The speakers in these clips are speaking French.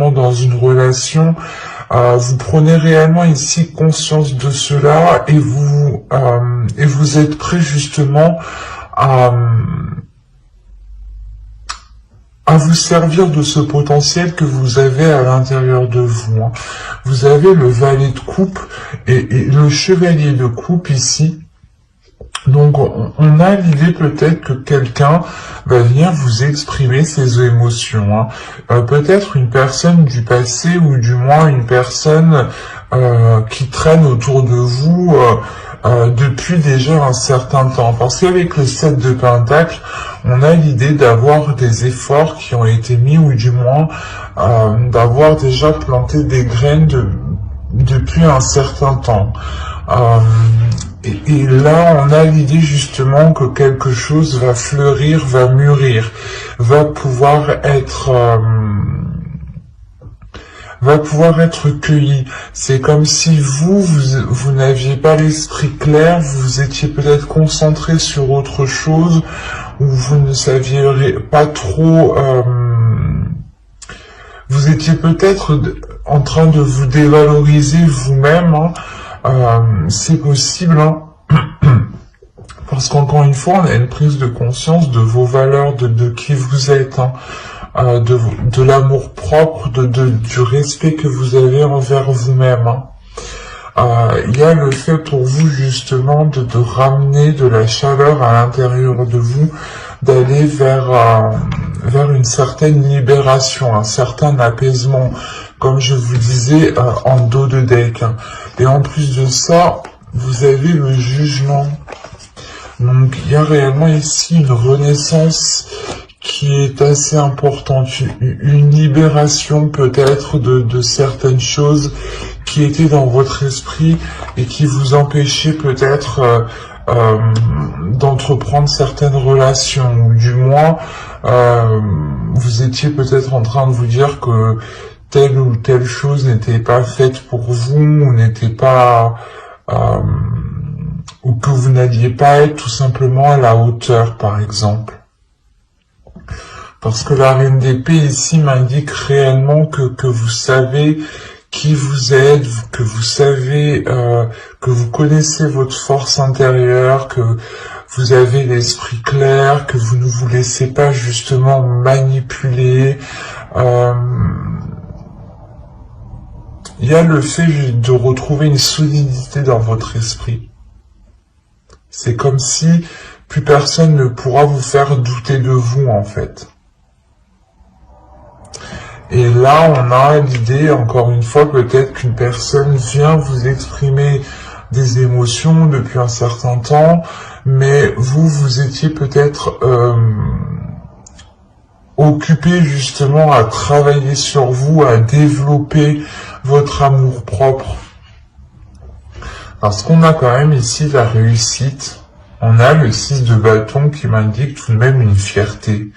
justement dans une relation, vous prenez réellement ici conscience de cela et vous êtes prêt justement à vous servir de ce potentiel que vous avez à l'intérieur de vous. Vous avez le valet de coupe et le chevalier de coupe ici. Donc on a l'idée peut-être que quelqu'un va venir vous exprimer ses émotions. Peut-être une personne du passé ou du moins une personne qui traîne autour de vous depuis déjà un certain temps. Parce qu'avec le 7 de Pentacle, on a l'idée d'avoir des efforts qui ont été mis ou du moins d'avoir déjà planté des graines depuis un certain temps. Et là, on a l'idée justement que quelque chose va fleurir, va mûrir, va pouvoir être cueilli. C'est comme si vous n'aviez pas l'esprit clair, vous étiez peut-être concentré sur autre chose, ou vous ne saviez pas trop, vous étiez peut-être en train de vous dévaloriser vous-même, c'est possible, parce qu'encore une fois, on a une prise de conscience de vos valeurs, de qui vous êtes, de l'amour propre, du respect que vous avez envers vous-même. Il y a le fait pour vous justement de ramener de la chaleur à l'intérieur de vous, d'aller vers une certaine libération, un certain apaisement, comme je vous disais en dos de deck. Et en plus de ça, vous avez le jugement. Donc il y a réellement ici une renaissance qui est assez importante, une libération peut-être de certaines choses qui étaient dans votre esprit et qui vous empêchaient peut-être d'entreprendre certaines relations, ou du moins vous étiez peut-être en train de vous dire que telle ou telle chose n'était pas faite pour vous, ou n'était pas ou que vous n'alliez pas être tout simplement à la hauteur, par exemple. Parce que la reine d'épée ici m'indique réellement que vous savez qui vous êtes, que vous savez, que vous connaissez votre force intérieure, que vous avez l'esprit clair, que vous ne vous laissez pas justement manipuler. Il y a le fait de retrouver une solidité dans votre esprit. C'est comme si plus personne ne pourra vous faire douter de vous, en fait. Et là, on a l'idée, encore une fois, peut-être qu'une personne vient vous exprimer des émotions depuis un certain temps, mais vous étiez peut-être occupé justement à travailler sur vous, à développer votre amour propre. Parce qu'on a quand même ici la réussite. On a le 6 de bâton qui m'indique tout de même une fierté.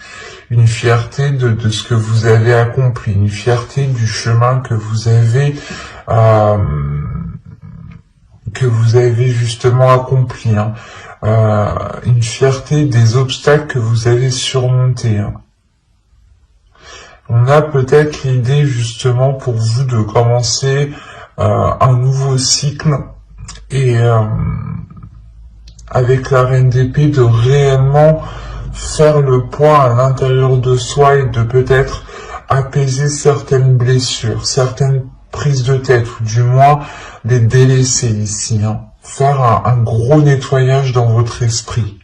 Une fierté de ce que vous avez accompli. Une fierté du chemin que vous avez justement accompli. Une fierté des obstacles que vous avez surmontés. On a peut-être l'idée justement pour vous de commencer un nouveau cycle et avec la reine d'épée de réellement faire le point à l'intérieur de soi et de peut-être apaiser certaines blessures, certaines prises de tête ou du moins les délaisser ici. Faire un gros nettoyage dans votre esprit.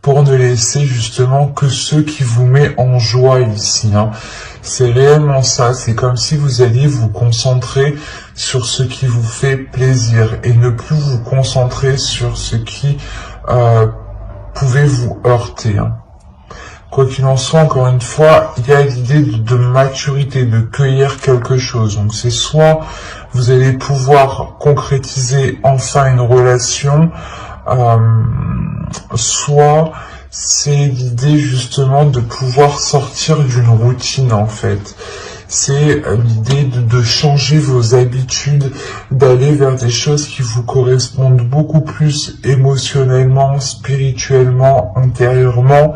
Pour ne laisser justement que ce qui vous met en joie ici. C'est réellement ça, c'est comme si vous alliez vous concentrer sur ce qui vous fait plaisir et ne plus vous concentrer sur ce qui pouvait vous heurter. Quoi qu'il en soit, encore une fois, il y a l'idée de maturité, de cueillir quelque chose. Donc c'est soit vous allez pouvoir concrétiser enfin une relation, soit c'est l'idée justement de pouvoir sortir d'une routine en fait. C'est l'idée de changer vos habitudes, d'aller vers des choses qui vous correspondent beaucoup plus émotionnellement, spirituellement, intérieurement.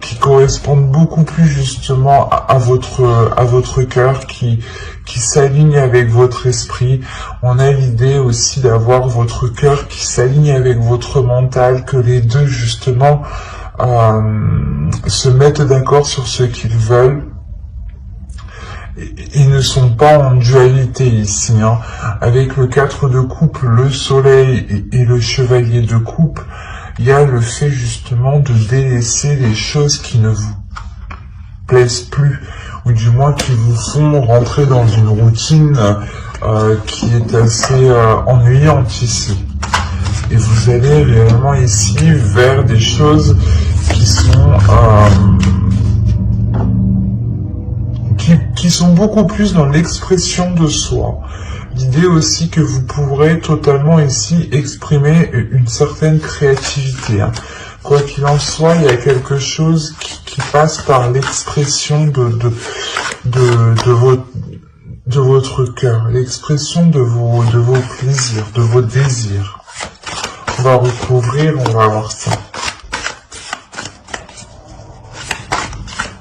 qui correspondent beaucoup plus justement à votre cœur, qui s'aligne avec votre esprit. On a l'idée aussi d'avoir votre cœur qui s'aligne avec votre mental, que les deux justement se mettent d'accord sur ce qu'ils veulent. Ils ne sont pas en dualité ici, hein. Avec le 4 de coupe, le soleil et le chevalier de coupe, il y a le fait justement de délaisser les choses qui ne vous plaisent plus, ou du moins qui vous font rentrer dans une routine qui est assez ennuyante ici. Et vous allez réellement ici vers des choses qui sont qui sont beaucoup plus dans l'expression de soi. L'idée aussi que vous pourrez totalement ici exprimer une certaine créativité, hein. Quoi qu'il en soit, il y a quelque chose qui passe par l'expression de votre cœur, l'expression de vos plaisirs, de vos désirs. On va recouvrir, on va voir ça.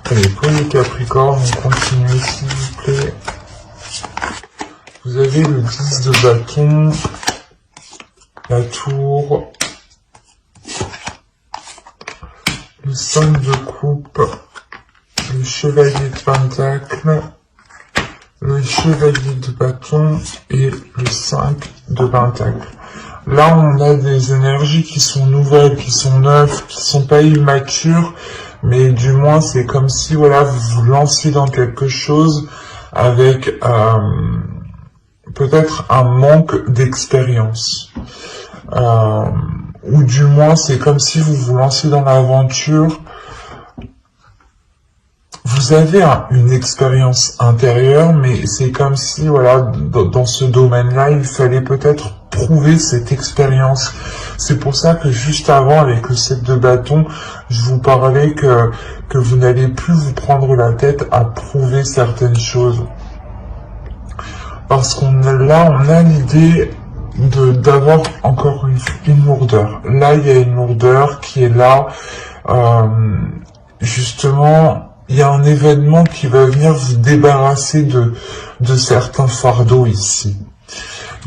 Allez, pour les Capricornes, on continue s'il vous plaît. Vous avez le 10 de bâton, la tour, le 5 de coupe, le chevalier de pentacle, le chevalier de bâton et le 5 de pentacle. Là, on a des énergies qui sont nouvelles, qui sont neuves, qui sont pas immatures, mais du moins, c'est comme si, voilà, vous vous lanciez dans quelque chose avec peut-être un manque d'expérience. Ou du moins, c'est comme si vous vous lanciez dans l'aventure. Vous avez une expérience intérieure, mais c'est comme si, voilà, dans ce domaine-là, il fallait peut-être prouver cette expérience. C'est pour ça que juste avant, avec le 7 de bâton, je vous parlais que vous n'allez plus vous prendre la tête à prouver certaines choses. Parce on a l'idée d'avoir encore une lourdeur. Là, il y a une lourdeur qui est là. Justement, il y a un événement qui va venir vous débarrasser de certains fardeaux ici.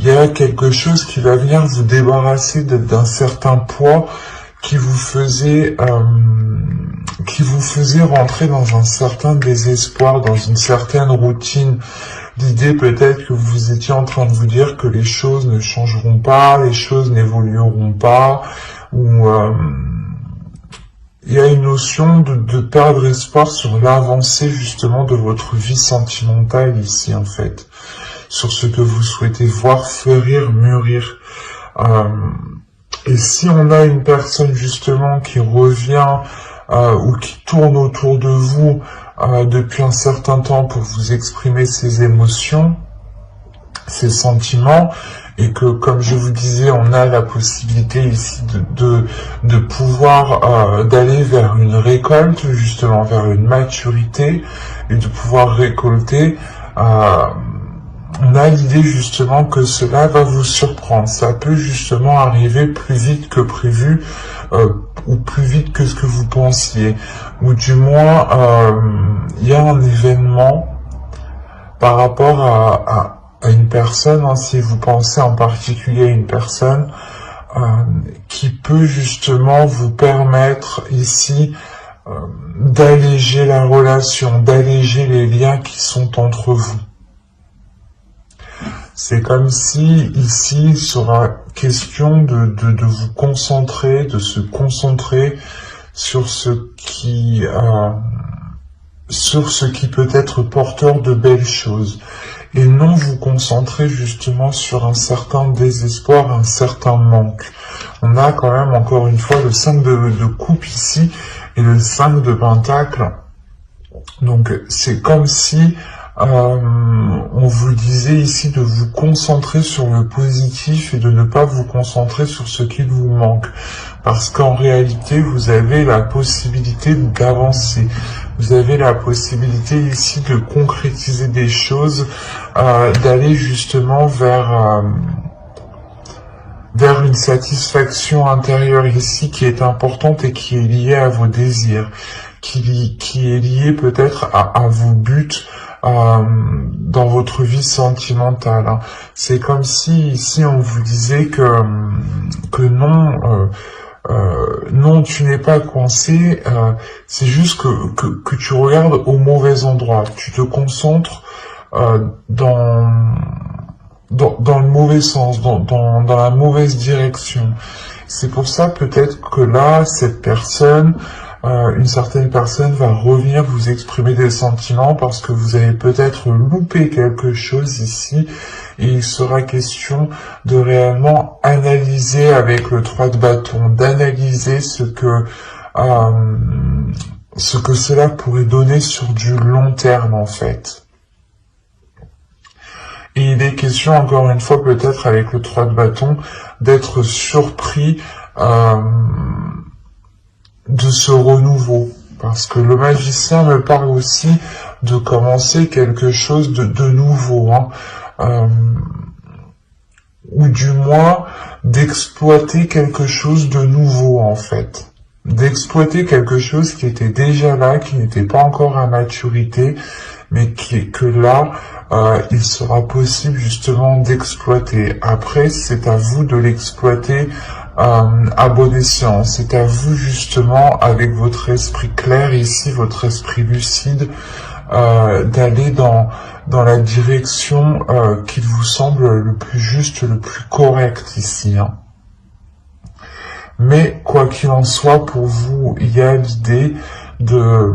Il y a quelque chose qui va venir vous débarrasser d'un certain poids qui vous faisait rentrer dans un certain désespoir, dans une certaine routine. L'idée peut-être que vous étiez en train de vous dire que les choses ne changeront pas, les choses n'évolueront pas, ou il y a une notion de perdre espoir sur l'avancée justement de votre vie sentimentale ici en fait, sur ce que vous souhaitez voir fleurir, mûrir. Et si on a une personne justement qui revient ou qui tourne autour de vous depuis un certain temps pour vous exprimer ses émotions, ses sentiments, et que, comme je vous disais, on a la possibilité ici de pouvoir d'aller vers une récolte, justement vers une maturité, et de pouvoir récolter, on a l'idée justement que cela va vous surprendre. Ça peut justement arriver plus vite que prévu, ou plus vite que ce que vous pensiez. Ou du moins, il y a un événement par rapport à une personne, hein, si vous pensez en particulier à une personne, qui peut justement vous permettre ici d'alléger la relation, d'alléger les liens qui sont entre vous. C'est comme si, ici, il sera question de vous concentrer, de se concentrer sur ce qui peut être porteur de belles choses. Et non vous concentrer justement sur un certain désespoir, un certain manque. On a quand même, encore une fois, le 5 de coupe ici, et le 5 de pentacle. Donc, c'est comme si on vous disait ici de vous concentrer sur le positif et de ne pas vous concentrer sur ce qui vous manque. Parce qu'en réalité, vous avez la possibilité d'avancer. Vous avez la possibilité ici de concrétiser des choses, d'aller justement vers vers une satisfaction intérieure ici qui est importante et qui est liée à vos désirs, qui est liée peut-être à vos buts dans votre vie sentimentale. Hein. C'est comme si ici on vous disait que non, non, tu n'es pas coincé, c'est juste que tu regardes au mauvais endroit, tu te concentres dans le mauvais sens, dans la mauvaise direction. C'est pour ça peut-être que là, cette personne, une certaine personne va revenir vous exprimer des sentiments parce que vous avez peut-être loupé quelque chose ici et il sera question de réellement analyser avec le 3 de bâton, d'analyser ce que cela pourrait donner sur du long terme en fait. Et il est question, encore une fois, peut-être avec le 3 de bâton, d'être surpris de ce renouveau. Parce que le magicien me parle aussi de commencer quelque chose de nouveau. Hein, ou du moins d'exploiter quelque chose de nouveau, en fait. D'exploiter quelque chose qui était déjà là, qui n'était pas encore à maturité, mais que là, il sera possible justement d'exploiter. Après, c'est à vous de l'exploiter à bon escient. C'est à vous justement, avec votre esprit clair ici, votre esprit lucide, d'aller dans la direction qui vous semble le plus juste, le plus correct ici. Hein. Mais quoi qu'il en soit, pour vous, il y a l'idée de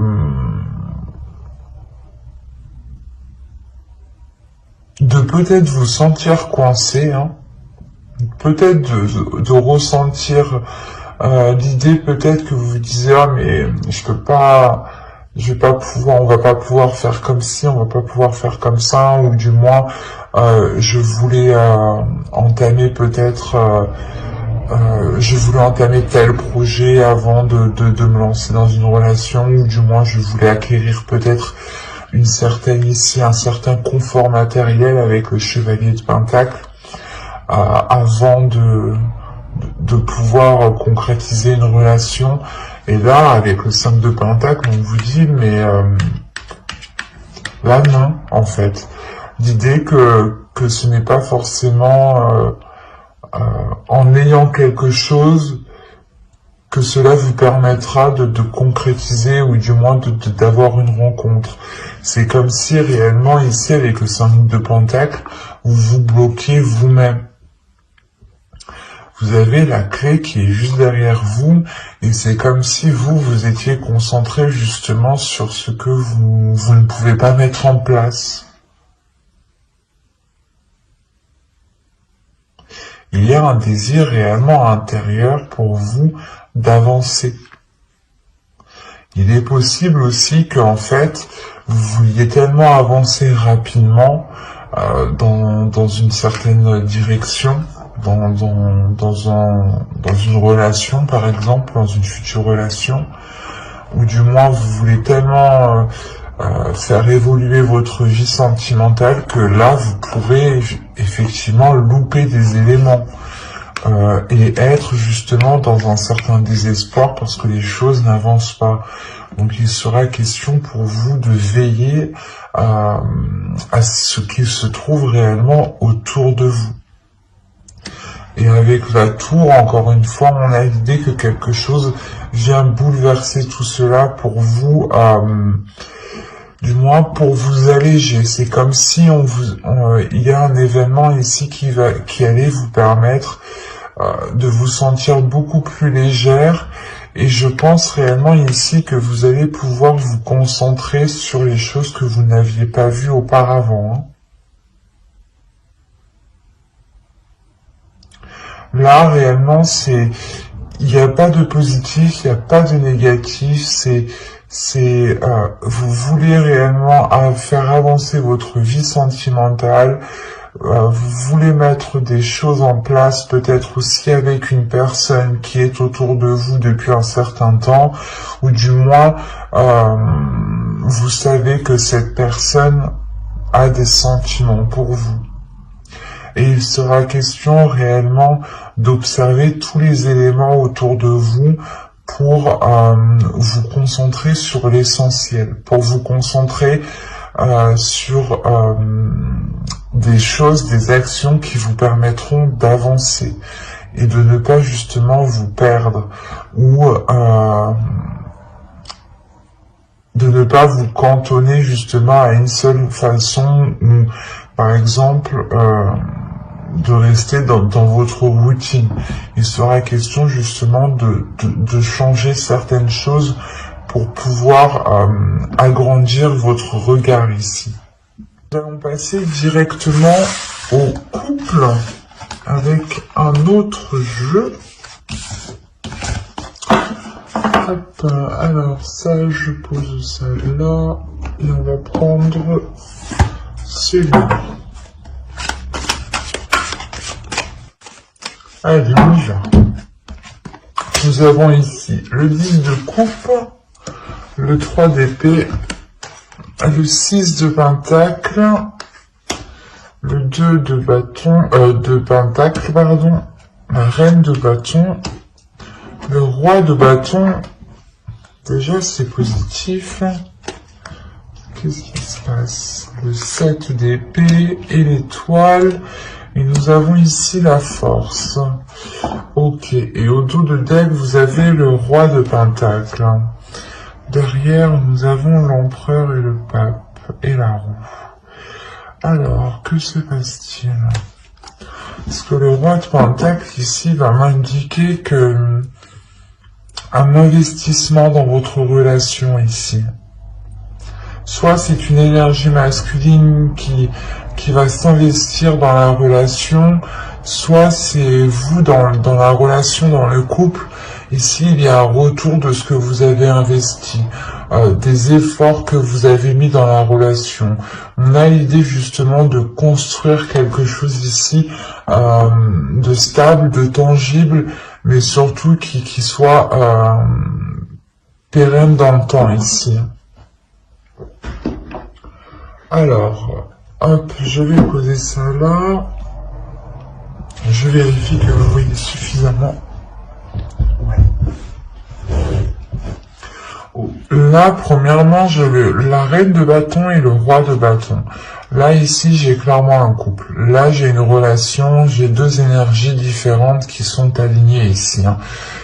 peut-être vous sentir coincé, hein, peut-être de ressentir l'idée peut-être que vous vous disiez ah mais je vais pas pouvoir, on va pas pouvoir faire comme ci, on va pas pouvoir faire comme ça, ou du moins je voulais entamer peut-être je voulais entamer tel projet avant de me lancer dans une relation, ou du moins je voulais acquérir peut-être un certain confort matériel avec le chevalier de Pentacle avant de pouvoir concrétiser une relation. Et là, avec le 5 de Pentacle, on vous dit, mais là non, en fait. L'idée que ce n'est pas forcément en ayant quelque chose que cela vous permettra de concrétiser ou du moins d'avoir une rencontre. C'est comme si réellement ici avec le 5 de Pentacle, vous vous bloquez vous-même. Vous avez la clé qui est juste derrière vous et c'est comme si vous étiez concentré justement sur ce que vous ne pouvez pas mettre en place. Il y a un désir réellement intérieur pour vous d'avancer. Il est possible aussi qu'en fait, vous vouliez tellement avancer rapidement dans une certaine direction, dans une relation par exemple, dans une future relation, ou du moins vous voulez tellement faire évoluer votre vie sentimentale que là vous pourrez effectivement louper des éléments et être justement dans un certain désespoir parce que les choses n'avancent pas. Donc il sera question pour vous de veiller à ce qu'il se trouve réellement autour de vous. Et avec la tour, encore une fois, on a l'idée que quelque chose vient bouleverser tout cela pour vous, du moins pour vous alléger. C'est comme si il y a un événement ici qui allait vous permettre de vous sentir beaucoup plus légère. Et je pense réellement ici que vous allez pouvoir vous concentrer sur les choses que vous n'aviez pas vues auparavant. Hein. Là, réellement, il n'y a pas de positif, il n'y a pas de négatif, vous voulez réellement faire avancer votre vie sentimentale, vous voulez mettre des choses en place, peut-être aussi avec une personne qui est autour de vous depuis un certain temps, ou du moins, vous savez que cette personne a des sentiments pour vous. Et il sera question réellement d'observer tous les éléments autour de vous pour vous concentrer sur l'essentiel, pour vous concentrer sur des choses, des actions qui vous permettront d'avancer et de ne pas justement vous perdre ou de ne pas vous cantonner justement à une seule façon ou par exemple de rester dans votre routine. Il sera question justement de changer certaines choses pour pouvoir agrandir votre regard ici. Nous allons passer directement au couple avec un autre jeu. Hop, alors ça, je pose ça là, et on va prendre celui-là. Allez, on y va. Nous avons ici le 10 de coupe, le 3 d'épée, le 6 de pentacle, le 2 de bâton, de pentacle, pardon, la reine de bâton, le roi de bâton. Déjà, c'est positif. Qu'est-ce qui se passe? Le 7 d'épée et l'étoile. Et nous avons ici la force. Ok. Et au dos de deck, vous avez le roi de pentacle. Derrière, nous avons l'empereur et le pape et la roue. Alors, que se passe-t-il? Parce que le roi de pentacle ici va m'indiquer que un investissement dans votre relation ici. Soit c'est une énergie masculine qui va s'investir dans la relation, soit c'est vous dans la relation, dans le couple. Ici, il y a un retour de ce que vous avez investi, des efforts que vous avez mis dans la relation. On a l'idée justement de construire quelque chose ici de stable, de tangible, mais surtout qui soit pérenne dans le temps ici. Alors, hop, je vais poser ça là. Je vérifie que vous voyez suffisamment. Là, premièrement, la reine de bâton et le roi de bâton. Là, ici, j'ai clairement un couple. Là, j'ai une relation, j'ai deux énergies différentes qui sont alignées ici. Hein.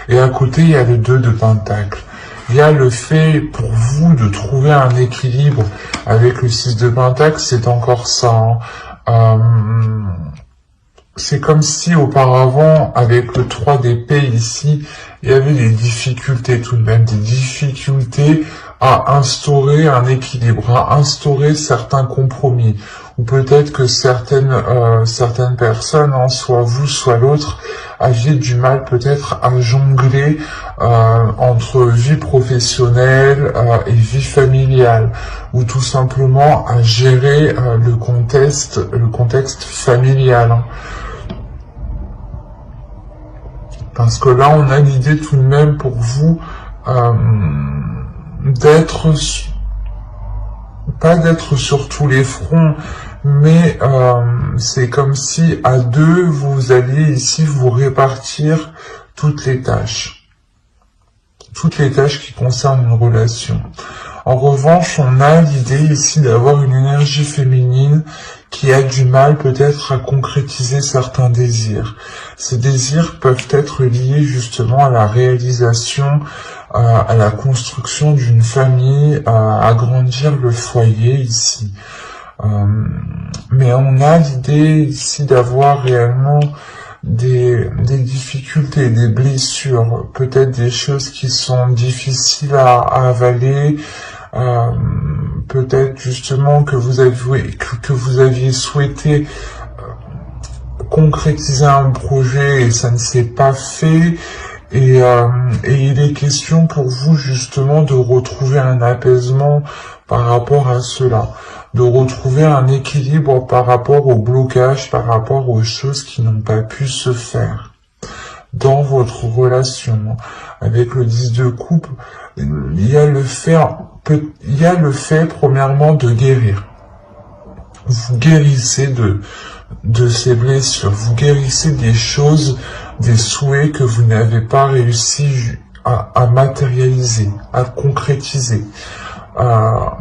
Et à côté, il y a le 2 de pentacle. Il y a le fait, pour vous, de trouver un équilibre avec le 6 de pentacle, c'est encore ça. Hein. C'est comme si, auparavant, avec le 3 d'épée ici, il y avait des difficultés tout de même, des difficultés à instaurer un équilibre, à instaurer certains compromis. Ou peut-être que certaines personnes, hein, soit vous, soit l'autre, aviez du mal peut-être à jongler entre vie professionnelle et vie familiale, ou tout simplement à gérer le contexte familial. Hein. Parce que là, on a l'idée tout de même pour vous pas d'être sur tous les fronts, mais c'est comme si à deux, vous alliez ici vous répartir toutes les tâches qui concernent une relation. En revanche, on a l'idée ici d'avoir une énergie féminine qui a du mal peut-être à concrétiser certains désirs. Ces désirs peuvent être liés justement à la réalisation, à la construction d'une famille, à agrandir le foyer ici. Mais on a l'idée ici d'avoir réellement des difficultés, des blessures, peut-être des choses qui sont difficiles à avaler, peut-être justement que vous aviez souhaité concrétiser un projet et ça ne s'est pas fait, et il est question pour vous justement de retrouver un apaisement par rapport à cela, de retrouver un équilibre par rapport au blocage, par rapport aux choses qui n'ont pas pu se faire dans votre relation. Avec le 10 de coupe, il y a le fait premièrement de guérir. Vous guérissez de ces blessures, vous guérissez des choses des souhaits que vous n'avez pas réussi à matérialiser, à concrétiser. En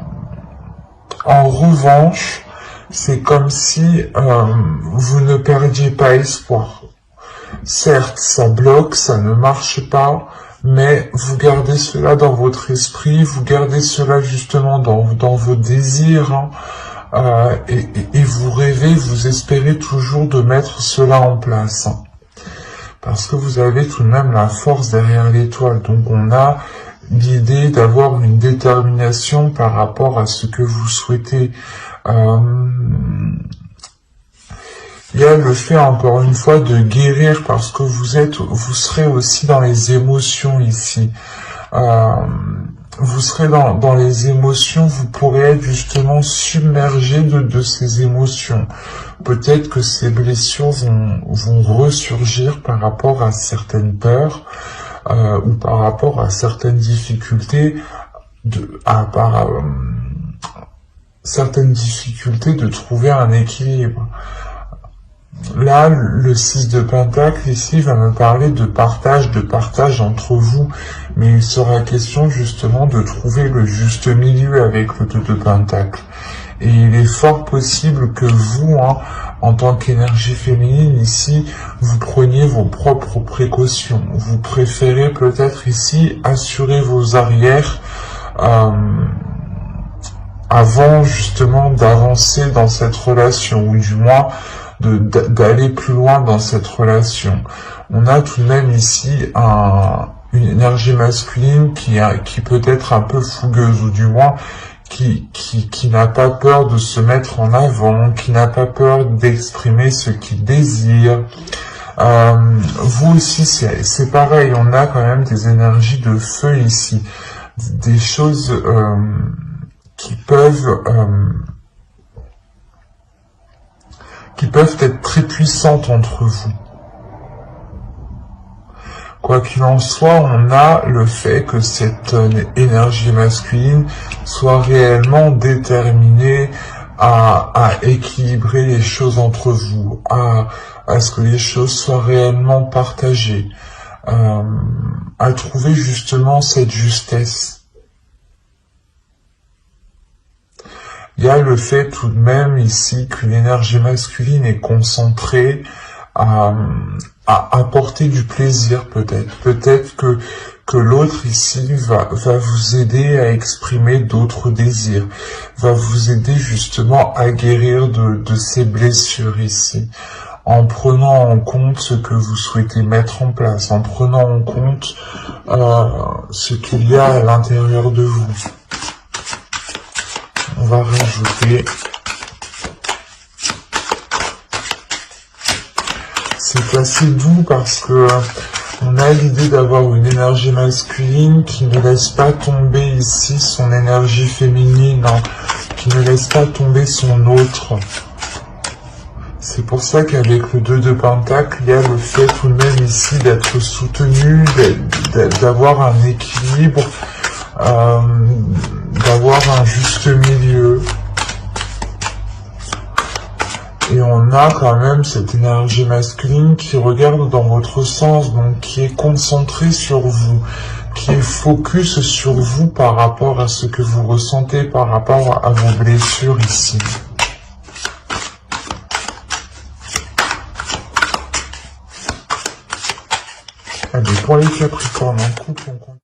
revanche, c'est comme si vous ne perdiez pas espoir. Certes, ça bloque, ça ne marche pas, mais vous gardez cela dans votre esprit, vous gardez cela justement dans vos désirs, hein, et vous rêvez, vous espérez toujours de mettre cela en place. Hein, parce que vous avez tout de même la force derrière l'étoile. Donc on a l'idée d'avoir une détermination par rapport à ce que vous souhaitez. Il y a le fait, encore une fois, de guérir, parce que vous serez aussi dans les émotions ici. Vous serez dans les émotions, vous pourrez être justement submergé de ces émotions. Peut-être que ces blessures vont ressurgir par rapport à certaines peurs, ou par rapport à certaines difficultés, certaines difficultés de trouver un équilibre. Là, le 6 de Pentacle, ici, va me parler de partage entre vous. Mais il sera question, justement, de trouver le juste milieu avec le 2 de Pentacle. Et il est fort possible que vous, hein, en tant qu'énergie féminine, ici, vous preniez vos propres précautions. Vous préférez peut-être, ici, assurer vos arrières, avant, justement, d'avancer dans cette relation, ou du moins, d'aller plus loin dans cette relation. On a tout de même ici une énergie masculine qui peut être un peu fougueuse, ou du moins qui n'a pas peur de se mettre en avant, qui n'a pas peur d'exprimer ce qu'il désire. Vous aussi, c'est pareil, on a quand même des énergies de feu ici, des choses qui peuvent être très puissantes entre vous. Quoi qu'il en soit, on a le fait que cette énergie masculine soit réellement déterminée à équilibrer les choses entre vous, à ce que les choses soient réellement partagées, à trouver justement cette justesse. Il y a le fait tout de même ici que l'énergie masculine est concentrée à apporter du plaisir peut-être. Peut-être que l'autre ici va vous aider à exprimer d'autres désirs, va vous aider justement à guérir de ces blessures ici, en prenant en compte ce que vous souhaitez mettre en place, en prenant en compte ce qu'il y a à l'intérieur de vous. On va rajouter. C'est assez doux parce que on a l'idée d'avoir une énergie masculine qui ne laisse pas tomber ici son énergie féminine, hein, qui ne laisse pas tomber son autre. C'est pour ça qu'avec le 2 de Pentacle, il y a le fait tout de même ici d'être soutenu, d'avoir un équilibre, d'avoir un juste milieu. Et on a quand même cette énergie masculine qui regarde dans votre sens, donc qui est concentrée sur vous, qui est focus sur vous par rapport à ce que vous ressentez, par rapport à vos blessures ici. Allez, pour les Capricornes, en couple, on compte.